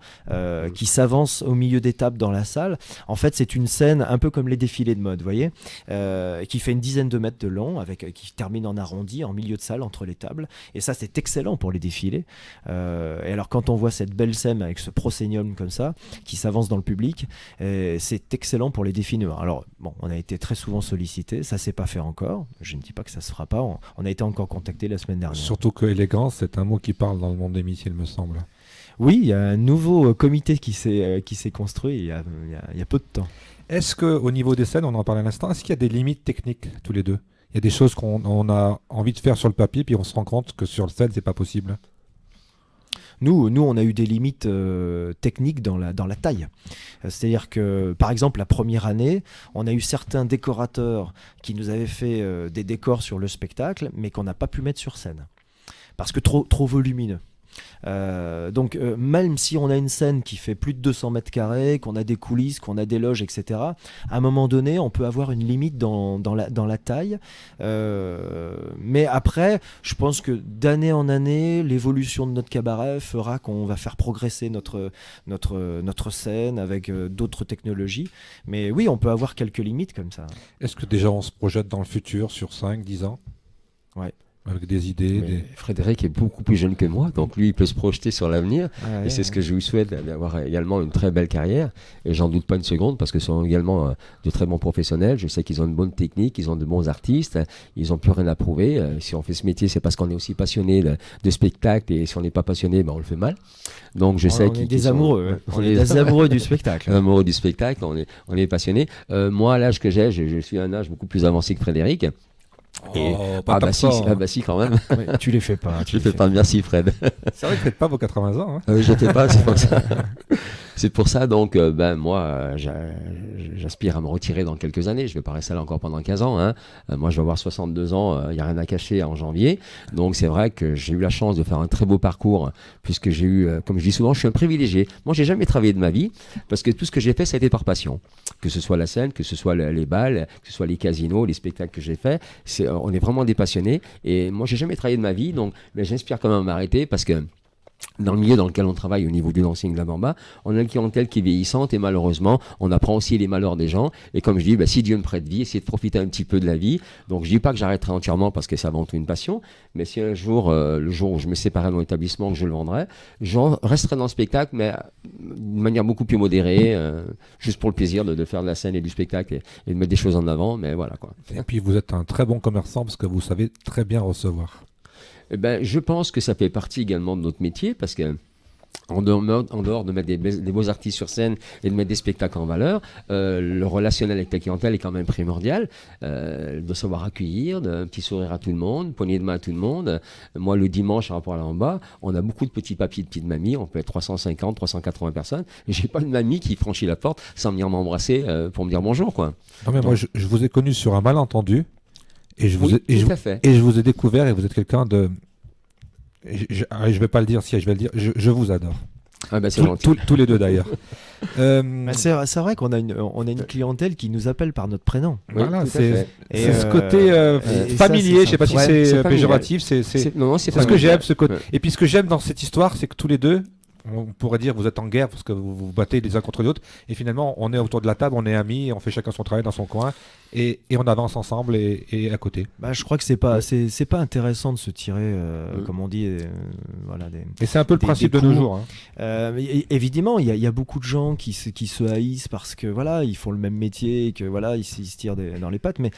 qui s'avance au milieu des tables dans la salle. En fait, c'est une scène un peu comme les défilés de mode, vous voyez, qui fait une dizaine de mètres de long, qui termine en arrondi, en milieu de salle, entre les tables. Et ça, c'est excellent pour les défilés. Et alors, quand on voit cette belle scène avec ce proscenium comme ça, qui s'avance dans le public, c'est excellent pour les défilés. Alors, bon, on a été très souvent sollicité, ça s'est pas fait encore. Je ne dis pas que ça se fera pas. On a été encore contacté la semaine dernière. Surtout que élégance, c'est un mot qui parle dans le monde des Miss, il me semble. Oui, il y a un nouveau comité qui s'est construit il y a peu de temps. Est-ce qu'au niveau des scènes, on en parlait à l'instant, est-ce qu'il y a des limites techniques tous les deux? Il y a des choses qu'on a envie de faire sur le papier, puis on se rend compte que sur le scène, c'est pas possible. Nous, on a eu des limites techniques dans la taille. C'est-à-dire que, par exemple, la première année, on a eu certains décorateurs qui nous avaient fait des décors sur le spectacle, mais qu'on n'a pas pu mettre sur scène. Parce que trop volumineux. Donc même si on a une scène qui fait plus de 200 mètres carrés, qu'on a des coulisses, qu'on a des loges, etc., à un moment donné, on peut avoir une limite dans la taille. Mais après, je pense que d'année en année, l'évolution de notre cabaret fera qu'on va faire progresser notre scène avec d'autres technologies. Mais oui, on peut avoir quelques limites comme ça. Est-ce que déjà on se projette dans le futur sur 5-10 ans? Ouais. Avec des idées. Mais Frédéric est beaucoup plus jeune que moi, donc lui, il peut se projeter sur l'avenir. Et c'est ce que je lui souhaite, d'avoir également une très belle carrière. Et j'en doute pas une seconde, parce que ce sont également de très bons professionnels. Je sais qu'ils ont une bonne technique, ils ont de bons artistes, ils n'ont plus rien à prouver. Si on fait ce métier, c'est parce qu'on est aussi passionné de spectacle, et si on n'est pas passionné, ben on le fait mal. Donc je sais on est des amoureux. On est des amoureux du spectacle. Amoureux du spectacle, on est passionné. Moi, à l'âge que j'ai, je suis à un âge beaucoup plus avancé que Frédéric. Pas tant que ça, hein. Si, quand même. Ouais, tu les fais pas. Je les fais pas. Merci Fred. C'est vrai que vous faites pas vos 80 ans. Hein. Je ne fais pas, c'est pour ça. C'est pour ça, donc, moi, j'aspire à me retirer dans quelques années. Je vais pas rester là encore pendant 15 ans. Hein. Moi, je vais avoir 62 ans, il n'y a rien à cacher en janvier. Donc, c'est vrai que j'ai eu la chance de faire un très beau parcours, puisque j'ai eu, comme je dis souvent, je suis un privilégié. Moi, j'ai jamais travaillé de ma vie, parce que tout ce que j'ai fait, ça a été par passion. Que ce soit la scène, que ce soit les bals, que ce soit les casinos, les spectacles que j'ai faits. On est vraiment des passionnés. Et moi, j'ai jamais travaillé de ma vie, donc, mais j'inspire quand même à m'arrêter, parce que dans le milieu dans lequel on travaille au niveau du dancing de la bamba, on a une clientèle qui est vieillissante, et malheureusement, on apprend aussi les malheurs des gens. Et comme je dis, si Dieu me prête vie, essayer de profiter un petit peu de la vie. Donc je dis pas que j'arrêterai entièrement, parce que c'est avant tout une passion, mais si un jour, le jour où je me séparerai de mon établissement, que je le vendrai, je resterai dans le spectacle, mais d'une manière beaucoup plus modérée, juste pour le plaisir de faire de la scène et du spectacle, et de mettre des choses en avant, mais voilà quoi. Et puis vous êtes un très bon commerçant, parce que vous savez très bien recevoir. Eh ben, je pense que ça fait partie également de notre métier, parce que en dehors de mettre des beaux artistes sur scène et de mettre des spectacles en valeur, le relationnel avec la clientèle est quand même primordial. De savoir accueillir, un petit sourire à tout le monde, poignée de main à tout le monde. Moi, le dimanche, par rapport à là en bas, on a beaucoup de petits papis, de petites mamies. On peut être 350, 380 personnes. Et j'ai pas de mamie qui franchit la porte sans venir m'embrasser pour me dire bonjour, quoi. Non, mais moi, je vous ai connu sur un malentendu. Et je vous fait. Et je vous ai découvert, et vous êtes quelqu'un de... Je vais pas le dire, si je vais le dire, je vous adore. Ah bah c'est gentil. Tous les deux d'ailleurs. C'est vrai qu'on a une clientèle qui nous appelle par notre prénom. Voilà, tout à fait. c'est ce côté familier, je sais pas si c'est péjoratif, c'est ce que j'aime, ce côté. Ouais. Et puis ce que j'aime dans cette histoire, c'est que tous les deux, on pourrait dire vous êtes en guerre parce que vous vous battez les uns contre les autres, et finalement on est autour de la table, on est amis, on fait chacun son travail dans son coin, et on avance ensemble et à côté. Je crois que c'est pas intéressant de se tirer, comme on dit, voilà. Et c'est un peu le principe de nos jours. Hein. Évidemment, il y a beaucoup de gens qui se haïssent parce que voilà, ils font le même métier et que voilà, ils se tirent dans les pattes. Mais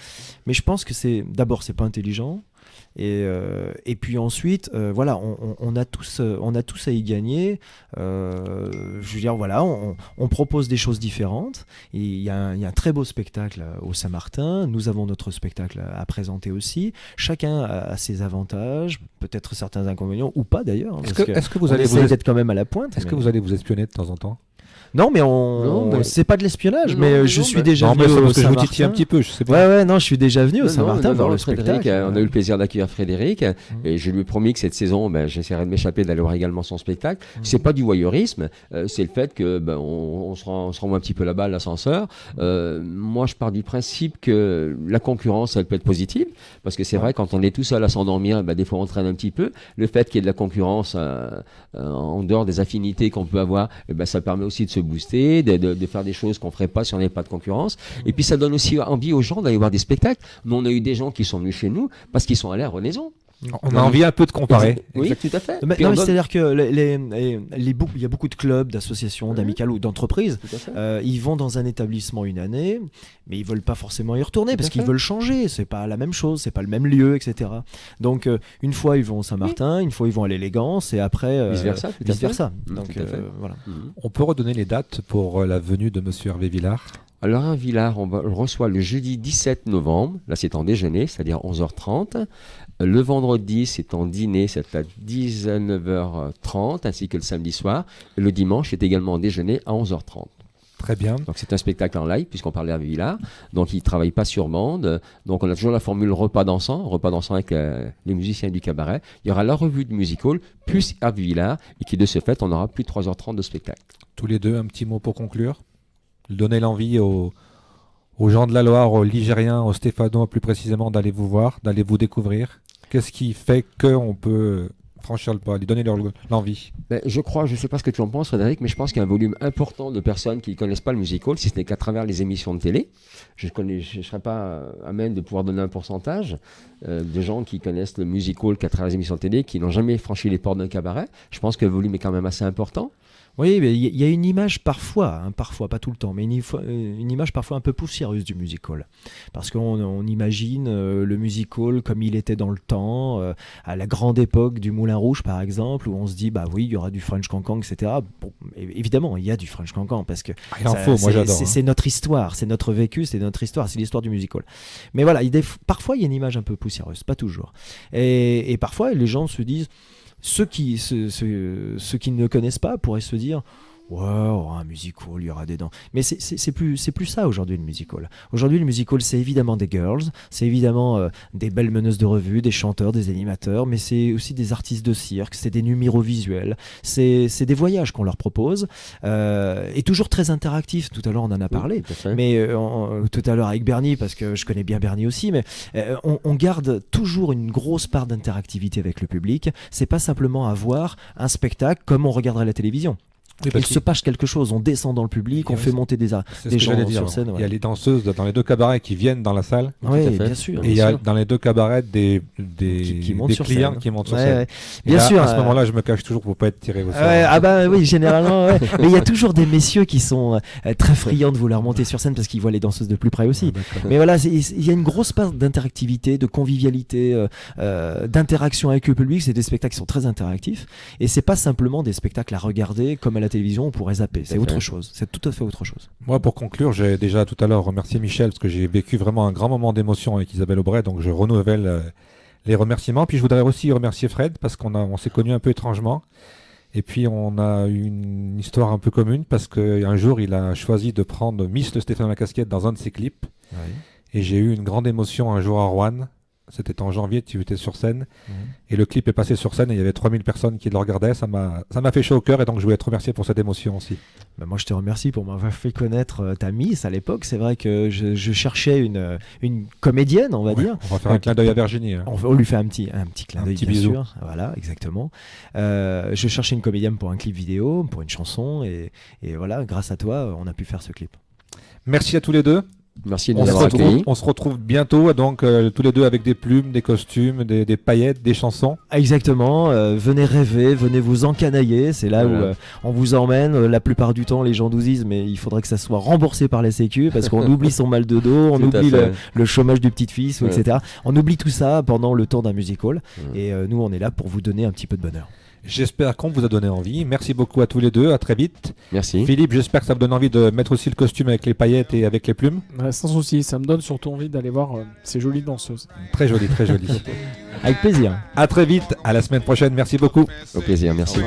je pense que c'est pas intelligent. Et puis ensuite, voilà, on a tous à y gagner. Je veux dire, voilà, on propose des choses différentes. Et il y a un très beau spectacle au Saint-Martin. Nous avons notre spectacle à présenter aussi. Chacun a ses avantages, peut-être certains inconvénients ou pas d'ailleurs. Est-ce que vous allez d'être quand même à la pointe. Est-ce que vous allez vous espionner de temps en temps? Non, mais c'est pas de l'espionnage, je suis déjà venu au Saint-Martin. Je vous titille un petit peu, je sais pas. Ouais, non, je suis déjà venu au Saint-Martin voir le Frédéric, spectacle. on a eu le plaisir d'accueillir Frédéric, et je lui ai promis que cette saison, j'essaierai de m'échapper d'aller voir également son spectacle. C'est pas du voyeurisme, c'est le fait que on se rend un petit peu là-bas à l'ascenseur. Moi, je pars du principe que la concurrence, elle peut être positive, parce que c'est vrai, quand on est tout seul à s'endormir, des fois on traîne un petit peu. Le fait qu'il y ait de la concurrence en dehors des affinités qu'on peut avoir, ça permet aussi de se booster, de faire des choses qu'on ferait pas si on n'avait pas de concurrence. Et puis ça donne aussi envie aux gens d'aller voir des spectacles. Nous, on a eu des gens qui sont venus chez nous parce qu'ils sont allés à Renaison. On a envie un peu de comparer. Oui, tout à fait. C'est-à-dire que il y a beaucoup de clubs, d'associations, d'amicales ou d'entreprises. Ils vont dans un établissement une année, mais ils veulent pas forcément y retourner parce qu'ils veulent changer. C'est pas la même chose, c'est pas le même lieu, etc. Donc une fois ils vont au Saint-Martin, une fois ils vont à l'Élégance, et après vice versa. Donc voilà. On peut redonner les dates pour la venue de Monsieur Hervé Villard. Alors à Villard, on le reçoit le jeudi 17 novembre, là c'est en déjeuner, c'est-à-dire 11h30. Le vendredi, c'est en dîner, c'est à 19h30, ainsi que le samedi soir. Et le dimanche, c'est également en déjeuner à 11h30. Très bien. Donc c'est un spectacle en live, puisqu'on parlait à Villard. Donc il ne travaille pas sur bande. Donc on a toujours la formule repas dansant avec les musiciens du cabaret. Il y aura la revue de Music Hall, plus Hervé Villard, et qui de ce fait, on aura plus de 3h30 de spectacle. Tous les deux, un petit mot pour conclure. Donner l'envie aux gens de la Loire, aux Ligériens, aux Stéphanois plus précisément, d'aller vous voir, d'aller vous découvrir. Qu'est-ce qui fait qu'on peut franchir le pas, lui donner l'envie. Ben, je ne sais pas ce que tu en penses, Frédéric, mais je pense qu'il y a un volume important de personnes qui ne connaissent pas le music hall, si ce n'est qu'à travers les émissions de télé. Je ne serais pas à même de pouvoir donner un pourcentage de gens qui connaissent le music hall qu'à travers les émissions de télé, qui n'ont jamais franchi les portes d'un cabaret. Je pense que le volume est quand même assez important. Oui, mais il y a une image parfois, pas tout le temps, mais une image parfois un peu poussiéreuse du music hall. Parce qu'on imagine le music hall comme il était dans le temps, à la grande époque du Moulin Rouge par exemple, où on se dit, bah oui, il y aura du French Cancan, etc. Bon, évidemment, il y a du French Cancan, parce que il en faut, moi j'adore. C'est notre histoire, c'est notre vécu, c'est notre histoire, c'est l'histoire du music hall. Mais voilà, parfois il y a une image un peu poussiéreuse, pas toujours. Et parfois les gens se disent, ceux qui ne connaissent pas pourraient se dire wow, un music hall, il y aura des dents. Mais c'est plus ça aujourd'hui, le music hall. Aujourd'hui, le music hall, c'est évidemment des girls, c'est évidemment des belles meneuses de revue, des chanteurs, des animateurs, mais c'est aussi des artistes de cirque, c'est des numéros visuels, c'est des voyages qu'on leur propose, et toujours très interactifs. Tout à l'heure, on en a parlé, mais tout à l'heure avec Bernie, parce que je connais bien Bernie aussi, mais on garde toujours une grosse part d'interactivité avec le public. C'est pas simplement avoir un spectacle comme on regarderait la télévision. Oui, il se passe quelque chose, on descend dans le public, on fait monter des gens sur scène. Il y a les danseuses dans les deux cabarets qui viennent dans la salle. Oui, bien sûr. Et il y a dans les deux cabarets des clients qui montent sur scène. Bien sûr. À ce moment-là, je me cache toujours pour pas être tiré au sort. Ah bah oui, généralement. Mais il y a toujours des messieurs qui sont très friands de vouloir monter sur scène parce qu'ils voient les danseuses de plus près aussi. Mais voilà, il y a une grosse part d'interactivité, de convivialité, d'interaction avec le public. C'est des spectacles qui sont très interactifs. Et c'est pas simplement des spectacles à regarder comme à la télévision, on pourrait zapper. C'est autre chose. C'est tout à fait autre chose. Moi, pour conclure, j'ai déjà tout à l'heure remercié Michel parce que j'ai vécu vraiment un grand moment d'émotion avec Isabelle Aubray, donc je renouvelle les remerciements. Puis je voudrais aussi remercier Fred parce qu'on s'est connus un peu étrangement. Et puis on a eu une histoire un peu commune parce qu'un jour, il a choisi de prendre Miss le Stéphane la Casquette dans un de ses clips. Oui. Et j'ai eu une grande émotion un jour à Rouen. C'était en janvier, tu étais sur scène. Et le clip est passé sur scène et il y avait 3000 personnes qui le regardaient. Ça m'a fait chaud au cœur et donc je voulais te remercier pour cette émotion aussi. Bah moi, je te remercie pour m'avoir fait connaître ta Miss à l'époque. C'est vrai que je cherchais une comédienne, on va dire. On va faire un clin d'œil à Virginie. Hein. On lui fait un petit clin d'œil, bien bisou. sûr. Voilà, exactement. Je cherchais une comédienne pour un clip vidéo, pour une chanson. Et voilà, grâce à toi, on a pu faire ce clip. Merci à tous les deux. Merci de nous avoir accueillis. On se retrouve bientôt, donc tous les deux avec des plumes, des costumes, des paillettes, des chansons. Exactement, venez rêver, venez vous encanailler, c'est là où on vous emmène. La plupart du temps, les gens nous disent, mais il faudrait que ça soit remboursé par la Sécu, parce qu'on oublie son mal de dos, on oublie le chômage du petit-fils, etc. On oublie tout ça pendant le temps d'un music hall, et nous on est là pour vous donner un petit peu de bonheur. J'espère qu'on vous a donné envie. Merci beaucoup à tous les deux. À très vite. Merci. Philippe, j'espère que ça vous donne envie de mettre aussi le costume avec les paillettes et avec les plumes. Sans souci, ça me donne surtout envie d'aller voir ces jolies danseuses. Très jolies, très jolies. Avec plaisir. À très vite. À la semaine prochaine. Merci beaucoup. Au plaisir. Merci.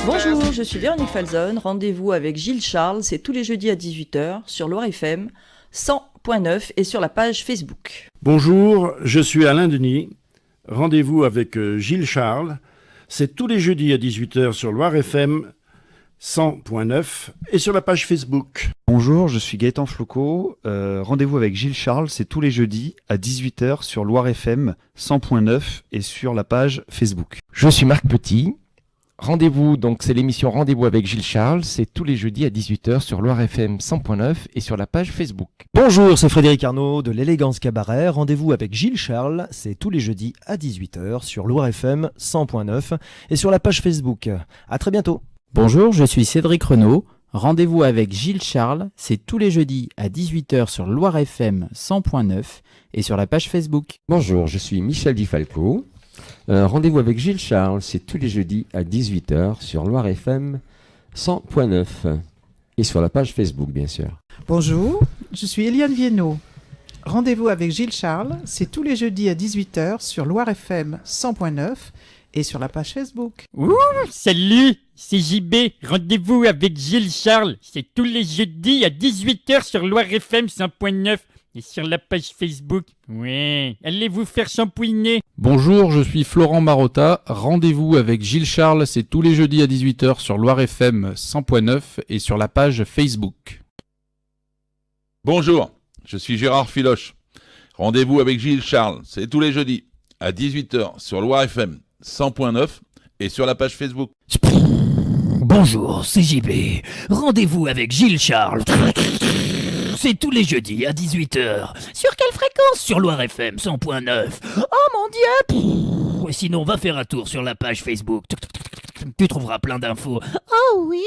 Bonjour, je suis Véronique Falzon. Rendez-vous avec Gilles Charles, c'est tous les jeudis à 18h sur Loire FM 100.9 et sur la page Facebook. Bonjour, je suis Alain Denis. Rendez-vous avec Gilles Charles, c'est tous les jeudis à 18h sur Loire FM 100.9 et sur la page Facebook. Bonjour, je suis Gaëtan Floco. Rendez-vous avec Gilles Charles, c'est tous les jeudis à 18h sur Loire FM 100.9 et sur la page Facebook. Je suis Marc Petit. Rendez-vous, donc c'est l'émission Rendez-vous avec Gilles Charles, c'est tous les jeudis à 18h sur Loire FM 100.9 et sur la page Facebook. Bonjour, c'est Frédéric Arnaud de l'Élégance Cabaret. Rendez-vous avec Gilles Charles, c'est tous les jeudis à 18h sur Loire FM 100.9 et sur la page Facebook. À très bientôt. Bonjour, je suis Cédric Renaud. Rendez-vous avec Gilles Charles, c'est tous les jeudis à 18h sur Loire FM 100.9 et sur la page Facebook. Bonjour, je suis Michel Di Falco. Rendez-vous avec Gilles Charles, c'est tous les jeudis à 18h sur Loire FM 100.9 et sur la page Facebook, bien sûr. Bonjour, je suis Eliane Viennot. Rendez-vous avec Gilles Charles, c'est tous les jeudis à 18h sur Loire FM 100.9 et sur la page Facebook. Ouh, salut, c'est JB. Rendez-vous avec Gilles Charles, c'est tous les jeudis à 18h sur Loire FM 100.9 et sur la page Facebook. Ouais, allez vous faire shampouiner. Bonjour, je suis Florent Marotta. Rendez-vous avec Gilles Charles, c'est tous les jeudis à 18h sur Loire FM 100.9 et sur la page Facebook. Bonjour, je suis Gérard Filoche. Rendez-vous avec Gilles Charles, c'est tous les jeudis à 18h sur Loire FM 100.9 et sur la page Facebook. Bonjour, c'est JB. Rendez-vous avec Gilles Charles. C'est tous les jeudis à 18h. Sur quelle fréquence? Sur Loire FM 100.9. Oh mon Dieu. Et sinon, va faire un tour sur la page Facebook. Tu trouveras plein d'infos. Oh oui.